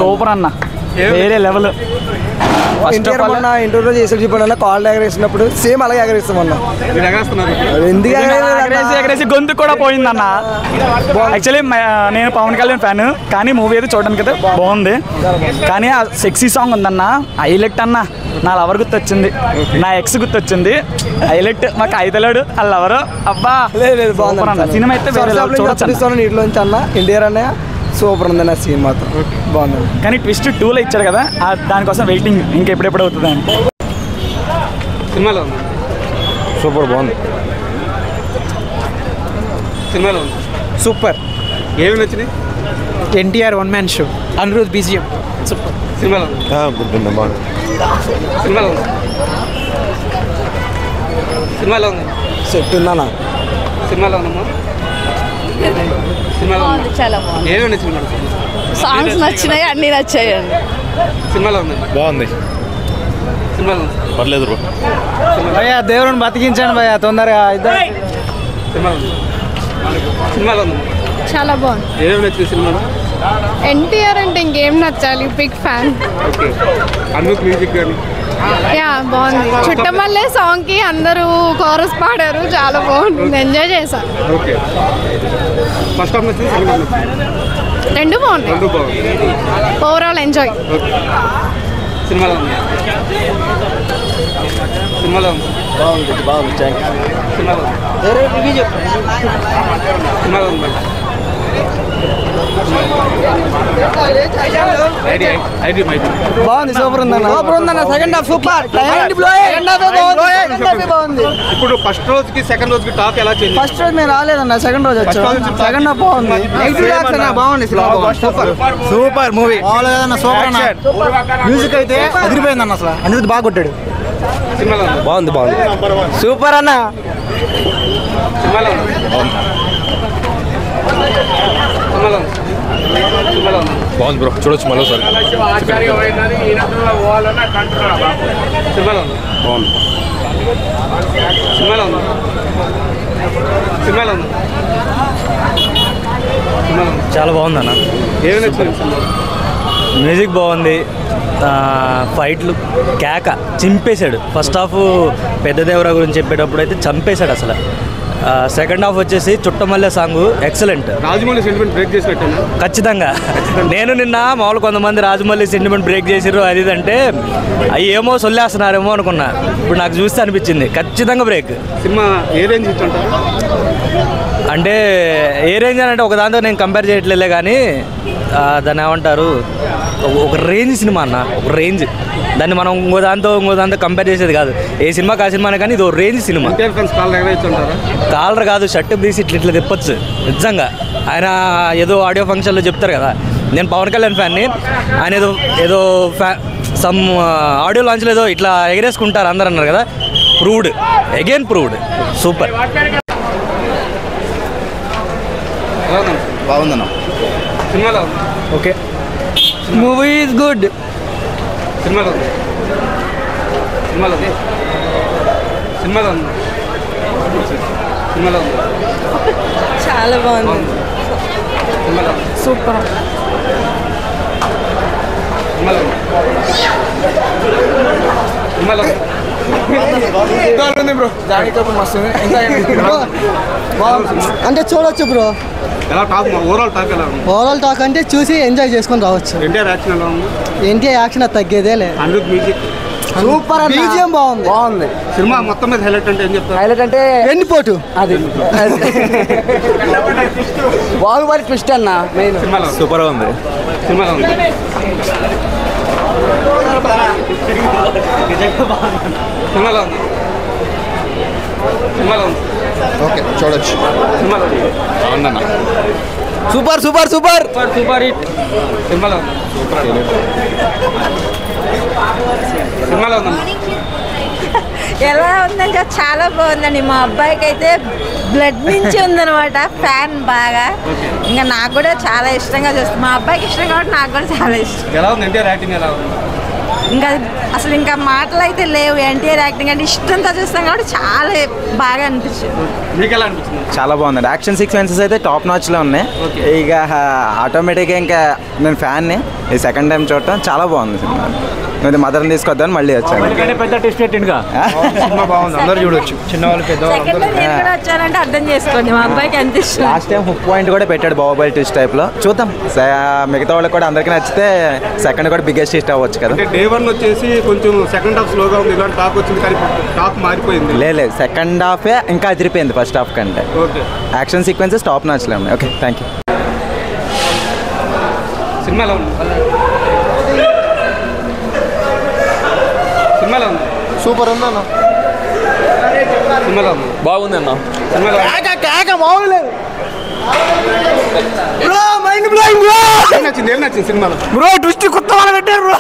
Super అన్న, వేరే level. ఇంటర్వ్యూలో చేసి చెప్పాను కాల్ ఎగరేసినప్పుడు సేమ్ అలాగే ఎగరేస్తామన్నా. ఎందుకు ఎగరేసి గొంతు కూడా పోయిందన్న. యాక్చువల్లీ నేను పవన్ కళ్యాణ్ ఫ్యాన్, కానీ మూవీ అయితే చూడడానికి అయితే బాగుంది. కానీ ఆ సెక్సీ సాంగ్ ఉందన్న, హైలైట్ అన్న. నా లవర్ గుర్తొచ్చింది, నా ఎక్స్ గుర్తొచ్చింది. హైలైట్ మాకు అయితలేడు ఆ లవరు. అబ్బా లేదు బాగుంది సినిమా అయితే నీటిలోంచి అన్న ఎన్టీఆర్ అన్నయ్య సూపర్ ఉంది నా సీన్ మాత్రం బాగుంది. కానీ ట్విస్ట్ 2లో ఇచ్చాడు కదా, దానికోసం వెయిటింగ్ ఇంకెప్పుడెప్పుడు అవుతుంది అని. సినిమాలో సూపర్ బాగుంది. సినిమాలో సూపర్. ఏమి నచ్చినాయి? NTR one man show, Anirudh BGM super. సినిమాలో బాగుంది. సినిమాలో ఉంది. సినిమాలో ఉంది. సెట్ ఉందన్నా. సినిమాలో ఉందమ్మా. సినిమాలో చాలా బాగుంది. ఏమి నచ్చింది మేడం? సాంగ్స్ నచ్చినాయి, అన్ని నచ్చాయండి. సినిమాలో ఉంది. బాగుంది. సినిమాలో ఉంది. పర్లేదు బ్రో. భయ్యా దేవుడిని బతికించండి భయ్యా తొందరగా. సినిమాలో ఉంది. సినిమాలో ఉంది. చాలా బాగుంది. ఏమేమి నచ్చింది సినిమాలో? ఎన్టీఆర్ అంటే ఇంకేం నచ్చాలి, big fan. Okay. Anirudh music కానీ యా బాగుంది. చుట్టమల్లే సాంగ్ కి అందరూ కోరస్ పాడారు, చాలా బాగుంటుంది, ఎంజాయ్ చేశాను. ఓకే. ఫస్ట్ హాఫ్ నచ్చింది, సెకండ్ హాఫ్ నచ్చింది? రెండు బాగున్నాయి. రెండు బాగుంది. Overall enjoy. ఓకే. సినిమాలో ఉంది. సినిమాలో ఉంది. బాగుంది. సినిమాలో ఉంది. సినిమాలో ఉంది. బాగుంది. సూపర్ ఉందన్న. సూపర్ ఉందన్న. Second half super. బాగుంది. ఇప్పుడు ఫస్ట్ రోజుకి సెకండ్ రోజుకి టాక్ ఎలా చేంజ్? ఫస్ట్ రోజు మేము రాలేదన్న, సెకండ్ రోజు వచ్చాం. సెకండ్ హాఫ్ బాగుంది. బాగుంది. Super movie. సూపర్ అన్న. మ్యూజిక్ అయితే అదిరిపోయిందన్న. అసలు అనిరుద్ బాగా కొట్టాడు. సినిమాలో ఉంది. బాగుంది. సూపర్ అన్న. సినిమాలో ఉంది. సినిమాలో ఉంది. సినిమాలో ఉంది. బాగుంది బ్రో, చూడొచ్చు మరోసారి. సినిమాలో ఉంది. బాగుంది. సినిమాలో ఉంది. సినిమాలో ఉంది. సినిమాలో ఉంది. చాలా బాగుందన్న. ఏమి నచ్చింది సినిమాలో? మ్యూజిక్ బాగుంది, ఫైట్లు కేక చింపేశాడు. ఫస్ట్ హాఫ్ పెద్దదేవరా గురించి చెప్పేటప్పుడు అయితే చంపేశాడు అసలు. సెకండ్ హాఫ్ వచ్చేసి Chuttamalle song excellent. Rajamouli sentiment break చేసి పెట్టాను ఖచ్చితంగా. నేను నిన్న మామూలు కొంతమంది రాజమౌళి సెంటిమెంట్ బ్రేక్ చేసిర్రు అది అంటే అవి ఏమో సొల్లేస్తున్నారేమో అనుకున్నా. ఇప్పుడు నాకు చూస్తే అనిపించింది ఖచ్చితంగా బ్రేక్. సినిమా ఏ రేంజ్ ఇచ్చుంటారు? అంటే ఏ రేంజ్ అని అంటే ఒక దాంతో నేను కంపేర్ చేయట్లేదే, కానీ దాన్ని ఏమంటారు, ఒక రేంజ్ సినిమా అన్న, ఒక రేంజ్. దాన్ని మనం ఇంకో దాంతో కంపేర్ చేసేది కాదు. ఏ సినిమాకి ఆ సినిమానే, కానీ ఇది ఒక రేంజ్ సినిమా. కాలర్ కాదు, షర్ట్ తీసి ఇట్లా తిప్పచ్చు నిజంగా. ఆయన ఏదో ఆడియో ఫంక్షన్లో చెప్తారు కదా, నేను పవన్ కళ్యాణ్ ఫ్యాన్ని, ఆయన ఏదో సమ్ ఆడియో లాంచ్లో ఏదో ఇట్లా ఎగరేసుకుంటారు అందరు అన్నారు కదా, ప్రూవ్డ్, అగైన్ ప్రూవ్డ్. సూపర్. బాగుందన్న. సినిమాలో ఓకే. Movie is good. సినిమాలో ఉంది. సినిమాలో ఉంది. సినిమాలో ఉంది. సినిమాలో ఉంది. చాలా బాగుంది. సినిమాలో సూపర్. సినిమాలో ఉంది. సినిమాలో ఉంది. అంటే చూడొచ్చు బ్రో. ఎలా టాక్, ఓవరాల్ టాక్ ఎలా ఉంది? ఓవరాల్ టాక్ అంటే చూసి ఎంజాయ్ చేసుకొని రావచ్చు. ఎన్టీఆర్ యాక్షన్ ఎలా ఉంది? ఎన్టీఆర్ యాక్షన్ తగ్గేదే లేదు. Anirudh music super. బీజిఎం బాగుంది. సినిమా మొత్తం మీద హైలైట్ అంటే ఏం చెప్తారు? హైలైట్ అంటే ఎండిపోటు, అది బాహుబలి ట్విస్ట్ అన్న మెయిన్. సినిమాలో సూపర్గా ఉంది. సినిమాలో ఉంది. సినిమాలో ఉంది. సినిమాలో ఉంది. ఓకే, చూడొచ్చు. సినిమాలో ఉంది. అవునన్న. Super super super super hit. సినిమాలో ఉంది. సినిమాలో ఉంది. ఎలా ఉందంటే చాలా బాగుందండి. మా అబ్బాయికి అయితే బ్లడ్ నుంచి ఉందనమాట, ఫ్యాన్ బాగా. ఇంకా నాకు కూడా చాలా ఇష్టంగా చూస్తాను. మా అబ్బాయికి ఇష్టం కాబట్టి నాకు కూడా చాలా ఇష్టం. ఎలా ఉంది? ఎన్టీఆర్ యాక్టింగ్ ఎలా ఉంది? ఇంకా అసలు ఇంకా మాటలు అయితే లేవు. ఎన్టీఆర్ యాక్టింగ్ అంటే ఇష్టంతో చూస్తాం కాబట్టి చాలా బాగా అనిపించింది. మీకు ఎలా అనిపించింది? చాలా బాగుందండి. యాక్షన్ సీక్వెన్సెస్ అయితే టాప్ నాచ్లో ఉన్నాయి. ఇక ఆటోమేటిక్గా ఇంకా నేను ఫ్యాన్ని ఈ సెకండ్ టైం చూడటం చాలా బాగుంది సినిమా. నేను మదర్ని తీసుకొద్దామని మళ్ళీ వచ్చాను. పెద్ద టెస్ట్ పెట్టిండుగా సినిమా బాగుంది, అందరూ చూడొచ్చు, చిన్నవాళ్ళు పెద్దవాళ్ళు. సెకండ్ నేను కూడా వచ్చానంటే అర్థం చేసుకోండి, మా అబ్బాయికి ఎంత ఇష్టం. లాస్ట్ టైం హుక్ పాయింట్ కూడా పెట్టాడు బాహుబలి ట్విస్ట్ టైప్లో. చూద్దాం మిగతా వాళ్ళకి కూడా అందరికీ నచ్చితే సెకండ్ కూడా బిగ్గెస్ట్ హిట్ అవ్వచ్చు కదా. అంటే డే 1 వచ్చేసి కొంచెం సెకండ్ హాఫ్ స్లోగా ఉంది, ఇలాంటి టాక్ వచ్చింది కానీ టాక్ మారిపోయింది. లేదు సెకండ్ హాఫే ఇంకా అదిరిపోయింది ఫస్ట్ హాఫ్ కంటే. ఓకే, యాక్షన్ సీక్వెన్సెస్ టాప్ నాచ్లో ఉన్నాయి. Okay, thank you. సినిమా ఎలా ఉంది? సినిమా ఎలా ఉంది? సూపర్ ఉందన్న. సినిమా ఎలా ఉంది? బాగుంది అన్న. సినిమా ఎలా ఉంది? ఏం నచ్చింది సినిమాలో? బ్రో ట్విస్ట్ కొత్త వాళ్ళు పెట్టారు బ్రో.